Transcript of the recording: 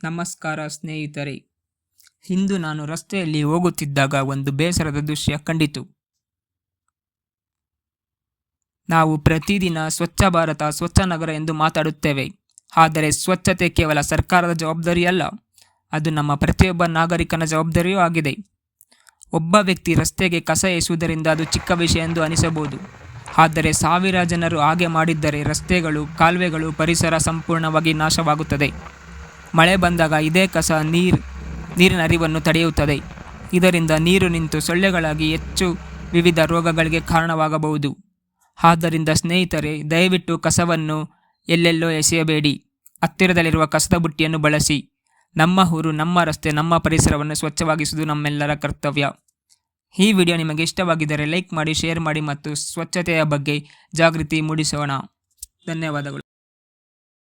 ನಮಸ್ಕಾರ ಸ್ನೇಹಿತರೆ. ಇಂದು ನಾನು ರಸ್ತೆಯಲ್ಲಿ ಹೋಗುತ್ತಿದ್ದಾಗ ಒಂದು ಬೇಸರದ ದೃಶ್ಯ ಕಂಡಿತು. ನಾವು ಪ್ರತಿದಿನ ಸ್ವಚ್ಛ ಭಾರತ, ಸ್ವಚ್ಛ ನಗರ ಎಂದು ಮಾತಾಡುತ್ತೇವೆ. ಆದರೆ ಸ್ವಚ್ಛತೆ ಕೇವಲ ಸರ್ಕಾರದ ಜವಾಬ್ದಾರಿಯಲ್ಲ, ಅದು ನಮ್ಮ ಪ್ರತಿಯೊಬ್ಬ ನಾಗರಿಕನ ಜವಾಬ್ದಾರಿಯೂ ಆಗಿದೆ. ಒಬ್ಬ ವ್ಯಕ್ತಿ ರಸ್ತೆಗೆ ಕಸ ಎಸೆಯುವುದರಿಂದ ಅದು ಚಿಕ್ಕ ವಿಷಯ ಎಂದು ಅನಿಸಬಹುದು. ಆದರೆ ಸಾವಿರ ಜನರು ಹಾಗೆ ಮಾಡಿದ್ದರೆ ರಸ್ತೆಗಳು, ಕಾಲುವೆಗಳು, ಪರಿಸರ ಸಂಪೂರ್ಣವಾಗಿ ನಾಶವಾಗುತ್ತದೆ. ಮಳೆ ಬಂದಾಗ ಇದೇ ಕಸ ನೀರಿನ ಹರಿವನ್ನು ತಡೆಯುತ್ತದೆ. ಇದರಿಂದ ನೀರು ನಿಂತು ಸೊಳ್ಳೆಗಳಾಗಿ ಹೆಚ್ಚು ವಿವಿಧ ರೋಗಗಳಿಗೆ ಕಾರಣವಾಗಬಹುದು. ಆದ್ದರಿಂದ ಸ್ನೇಹಿತರೆ, ದಯವಿಟ್ಟು ಕಸವನ್ನು ಎಲ್ಲೆಲ್ಲೋ ಎಸೆಯಬೇಡಿ. ಹತ್ತಿರದಲ್ಲಿರುವ ಕಸದ ಬುಟ್ಟಿಯನ್ನು ಬಳಸಿ. ನಮ್ಮ ಊರು, ನಮ್ಮ ರಸ್ತೆ, ನಮ್ಮ ಪರಿಸರವನ್ನು ಸ್ವಚ್ಛವಾಗಿಸುವುದು ನಮ್ಮೆಲ್ಲರ ಕರ್ತವ್ಯ. ಈ ವಿಡಿಯೋ ನಿಮಗೆ ಇಷ್ಟವಾಗಿದ್ದರೆ ಲೈಕ್ ಮಾಡಿ, ಶೇರ್ ಮಾಡಿ ಮತ್ತು ಸ್ವಚ್ಛತೆಯ ಬಗ್ಗೆ ಜಾಗೃತಿ ಮೂಡಿಸೋಣ. ಧನ್ಯವಾದಗಳು.